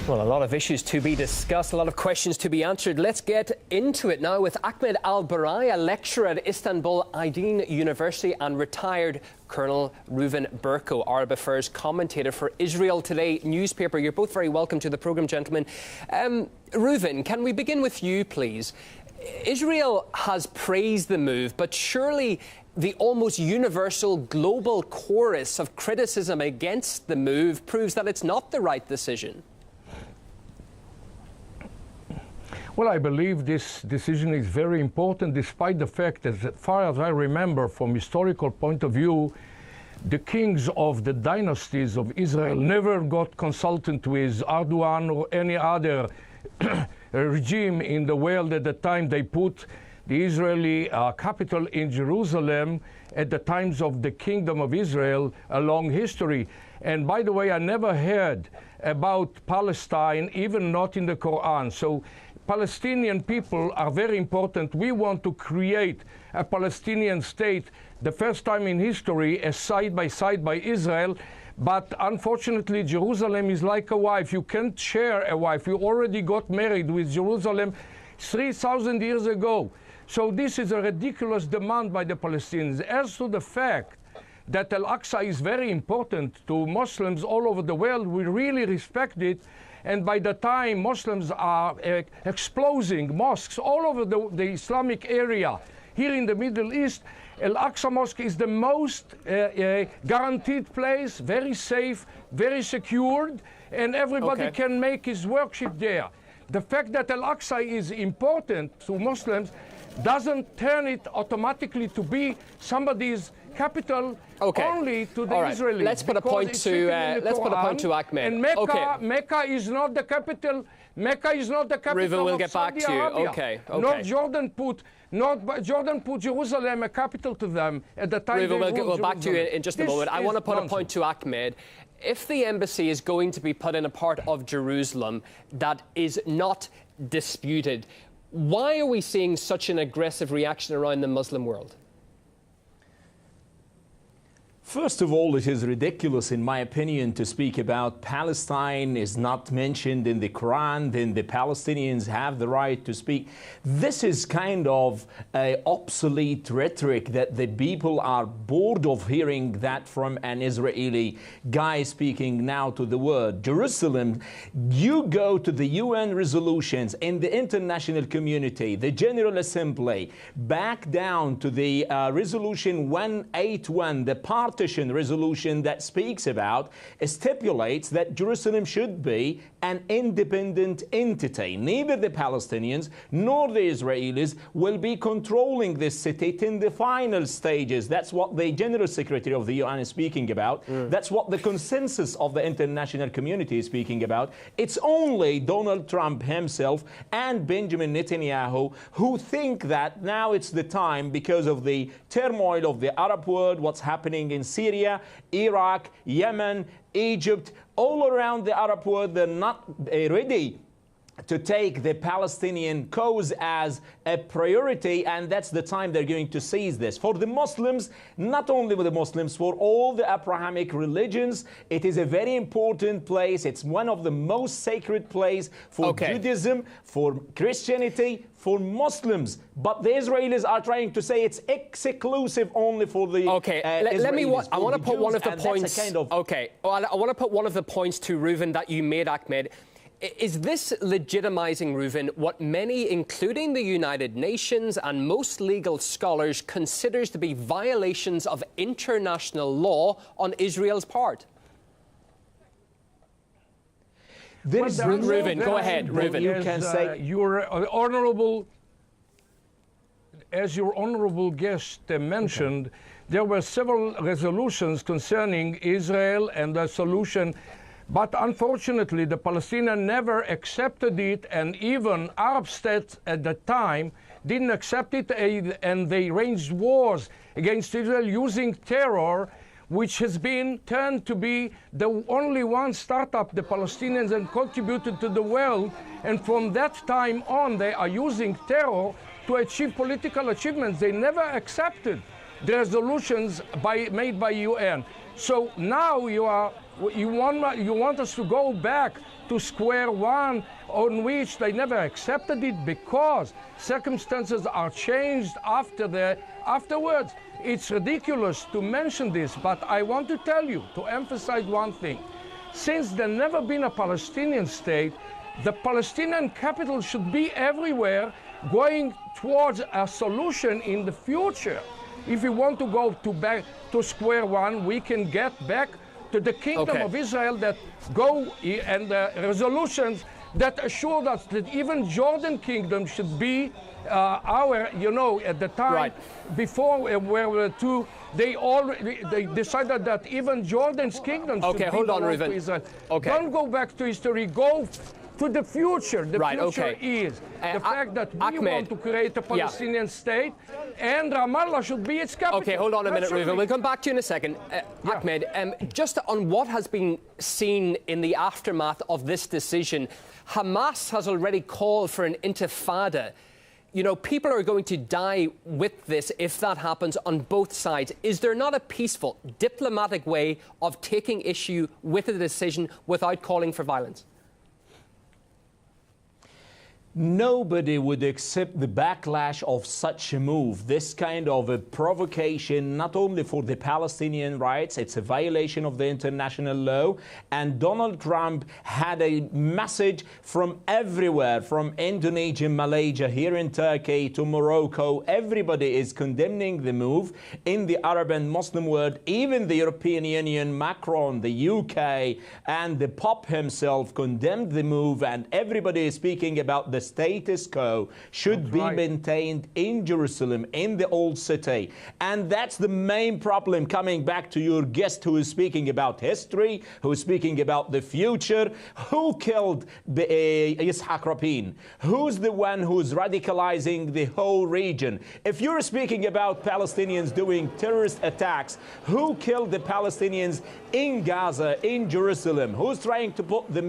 Well, a lot of issues to be discussed, a lot of questions to be answered. Let's get into it now with Ahmed al Burai, a lecturer at Istanbul Aydin University and retired Colonel Reuven Berko, Arab Affairs commentator for Israel Today newspaper. You're both very welcome to the programme, gentlemen. Reuven, can we begin with you, please? Israel has praised the move, but surely the almost universal global chorus of criticism against the move proves that it's not the right decision. Well, I believe this decision is very important, despite the fact that, as far as I remember, from historical point of view, the kings of the dynasties of Israel never got consulted with Erdogan or any other regime in the world at the time. They put the Israeli capital in Jerusalem at the times of the Kingdom of Israel along history. And by the way, I never heard about Palestine, even not in the Quran. So Palestinian people are very important. We want to create a Palestinian state, the first time in history, as side by Israel. But unfortunately, Jerusalem is like a wife. You can't share a wife. You already got married with Jerusalem 3,000 years ago. So this is a ridiculous demand by the Palestinians. As to the fact that Al-Aqsa is very important to Muslims all over the world, we really respect it. And by the time Muslims are exploding mosques all over the Islamic area here in the Middle East, Al-Aqsa Mosque is the most guaranteed place, very safe, very secured, and everybody can make his worship there. The fact that Al-Aqsa is important to Muslims doesn't turn it automatically to be somebody's capital only to the Israelis. Let's put a point to Ahmed. And Mecca is not the capital. Mecca is not the capital. Reuven, we'll of get back Saudi to you. Arabia. Not Jordan put Jerusalem a capital to them at the time. Reuven, we'll back to you in just a moment. I want to put nonsense. a point to Ahmed. If the embassy is going to be put in a part of Jerusalem that is not disputed, why are we seeing such an aggressive reaction around the Muslim world? First of all, it is ridiculous, in my opinion, to speak about Palestine is not mentioned in the Quran, then the Palestinians have the right to speak. This is kind of an obsolete rhetoric that the people are bored of hearing that from an Israeli guy speaking now to the world. Jerusalem, you go to the UN resolutions in the international community, the General Assembly, back down to the resolution 181, the partition resolution that speaks about, stipulates that Jerusalem should be an independent entity. Neither the Palestinians nor the Israelis will be controlling this city in the final stages. That's what the General Secretary of the UN is speaking about. That's what the consensus of the international community is speaking about. It's only Donald Trump himself and Benjamin Netanyahu who think that now it's the time, because of the turmoil of the Arab world, what's happening in Syria, Iraq, Yemen, Egypt, all around the Arab world, they're not ready to take the Palestinian cause as a priority, and that's the time they're going to seize this. For the Muslims, not only with the Muslims, for all the Abrahamic religions, it is a very important place. It's one of the most sacred places for Judaism, for Christianity, for Muslims. But the Israelis are trying to say it's exclusive only for the Israelis. I want to put one of the points. I want to put one of the points to Reuven that you made, Ahmed. Is this legitimizing, Reuven, what many, including the United Nations and most legal scholars, considers to be violations of international law on Israel's part? Reuven, go ahead. Reuven, you can say your honorable, as your honorable guest mentioned, there were several resolutions concerning Israel and the solution. But unfortunately, the Palestinians never accepted it, and even Arab states at the time didn't accept it, and they waged wars against Israel using terror, which has been turned to be the only one startup the Palestinians have contributed to the world. And from that time on, they are using terror to achieve political achievements. They never accepted the resolutions made by UN. So now you are You want us to go back to square one, on which they never accepted it because circumstances are changed afterwards. It's ridiculous to mention this, but I want to tell you, to emphasize one thing. Since there never been a Palestinian state, the Palestinian capital should be everywhere, going towards a solution in the future. If we want to go back to square one, we can get back to the kingdom of Israel that go and resolutions that assured us that even Jordan kingdom should be our, at the time before where we were two, they decided that even Jordan's kingdom should be hold on, Reuven. To Israel. Don't go back to history, go to the future. The future is the fact that we want to create a Palestinian state, and Ramallah should be its capital. Okay, hold on a minute, Reuven. We'll come back to you in a second. Ahmed, just on what has been seen in the aftermath of this decision, Hamas has already called for an intifada. People are going to die with this if that happens on both sides. Is there not a peaceful, diplomatic way of taking issue with the decision without calling for violence? Nobody would accept the backlash of such a move. This kind of a provocation, not only for the Palestinian rights, it's a violation of the international law. And Donald Trump had a message from everywhere, from Indonesia, Malaysia, here in Turkey to Morocco. Everybody is condemning the move in the Arab and Muslim world. Even the European Union, Macron, the UK, and the Pope himself condemned the move. And everybody is speaking about the status quo should be maintained in Jerusalem, in the old city. And that's the main problem, coming back to your guest who is speaking about history, who is speaking about the future. Who killed Yitzhak Rabin? Who's the one who's radicalizing the whole region? If you're speaking about Palestinians doing terrorist attacks, who killed the Palestinians in Gaza, in Jerusalem? Who's trying to put the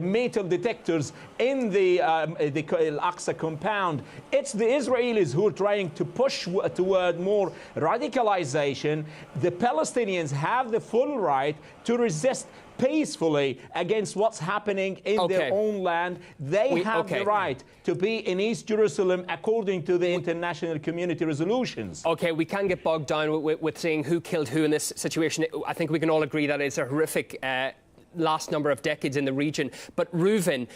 metal detectors in the Al-Aqsa compound? It's the Israelis who are trying to push toward more radicalization. The Palestinians have the full right to resist peacefully against what's happening in their own land. They have the right to be in East Jerusalem according to the international community resolutions. Okay, we can get bogged down with saying who killed who in this situation. I think we can all agree that it's a horrific last number of decades in the region. But Reuven,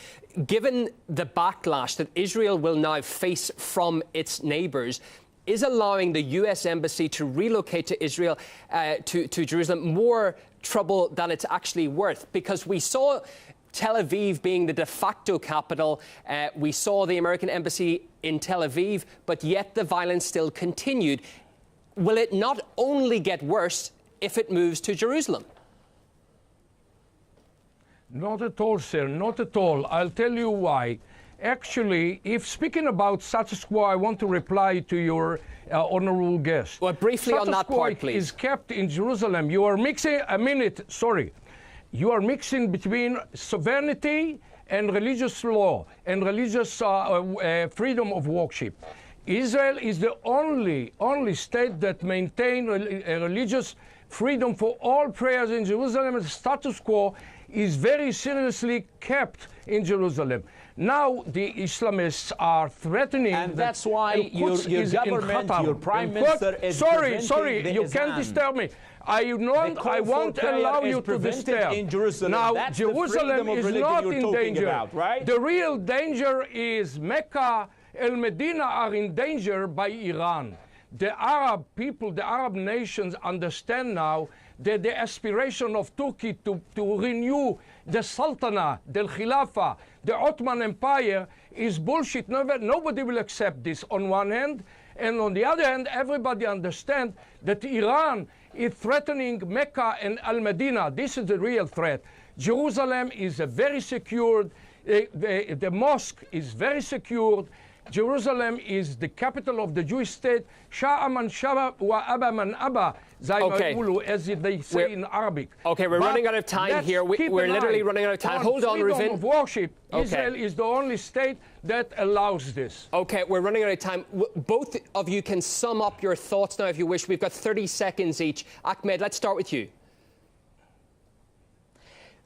given the backlash that Israel will now face from its neighbours, is allowing the US Embassy to relocate to Israel, to Jerusalem, more trouble than it's actually worth? Because we saw Tel Aviv being the de facto capital. We saw the American Embassy in Tel Aviv, but yet the violence still continued. Will it not only get worse if it moves to Jerusalem? Not at all, sir, not at all. I'll tell you why. Actually, if speaking about status quo, I want to reply to your honorable guest. Well, briefly on that point, please. Is kept in Jerusalem. You are mixing, you are mixing between sovereignty and religious law and religious freedom of worship. Israel is the only state that maintains religious freedom for all prayers in Jerusalem, and the status quo is very seriously kept in Jerusalem. Now the Islamists are threatening, and that's why your government, your prime minister is sorry, you can't disturb me. I won't allow you to disturb. In Jerusalem. Now that's Jerusalem is not in danger. About, right? The real danger is Mecca and Medina are in danger by Iran. The Arab people, the Arab nations understand now that the aspiration of Turkey to renew the Sultanate, the Khilafah, the Ottoman Empire is bullshit. Nobody will accept this on one hand. And on the other hand, everybody understands that Iran is threatening Mecca and Al-Medina. This is the real threat. Jerusalem is a very secured, the mosque is very secured. Jerusalem is the capital of the Jewish state. Sha'a man shaba wa aba man aba, as they say in Arabic. Okay, we're running out of time here. We're literally running out of time. Hold on, Reuven. Freedom of worship. Israel is the only state that allows this. Okay, we're running out of time. Both of you can sum up your thoughts now if you wish. We've got 30 seconds each. Ahmed, let's start with you.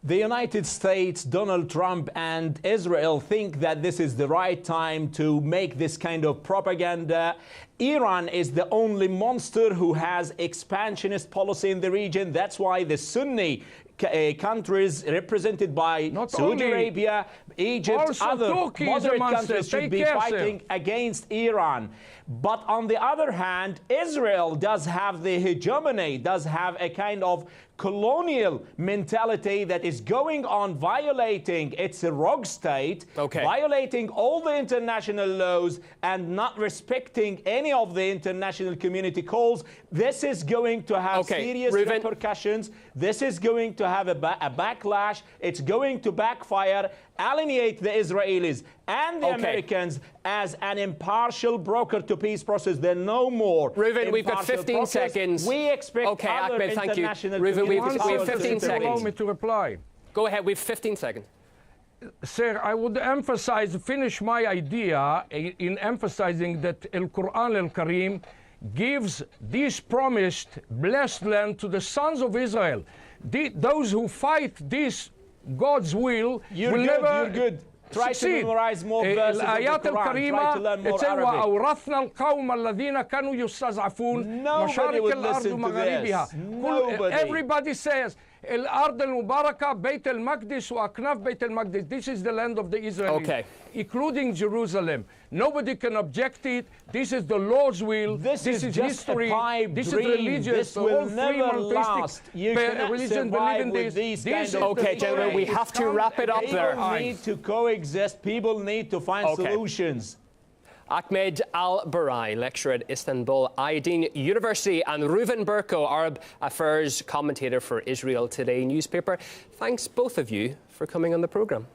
The United States, Donald Trump, and Israel think that this is the right time to make this kind of propaganda. Iran is the only monster who has expansionist policy in the region. That's why the Sunni countries represented by Not Saudi only, Arabia, Egypt, other Turkey moderate is a monster. countries should Take be care, fighting against Iran. But on the other hand, Israel does have the hegemony, does have a kind of colonial mentality that is going on, violating its rogue state, violating all the international laws and not respecting any of the international community calls. This is going to have serious repercussions. This is going to have a backlash. It's going to backfire, alienate the Israelis and the Americans as an impartial broker to peace process. They're no more. Reuven, we've got 15 seconds. We expect other Ahmed, thank you. international Reuven, we have 15 seconds. seconds. Allow me to reply. Go ahead, we have 15 seconds. Sir, I would finish my idea in emphasizing that Al Quran Al Kareem gives this promised blessed land to the sons of Israel. Those who fight this God's will will never Try to memorize more verses of the Quran. Try to learn more Arabic. وأورثنا القوم الذين كانوا يستضعفون مشارق الأرض ومغاربها. Everybody says الأرض المباركة بيت المقدس وأكناف بيت المقدس. This is the land of the Israelis, including Jerusalem. Nobody can object it. This is the Lord's will. This is history. This is religious. This will never last. You cannot survive with these kind of gentlemen, we have to wrap it up there. People need to coexist. People need to find solutions. Ahmed al Burai, lecturer at Istanbul Aydin University, and Reuven Berko, Arab Affairs commentator for Israel Today newspaper. Thanks both of you for coming on the programme.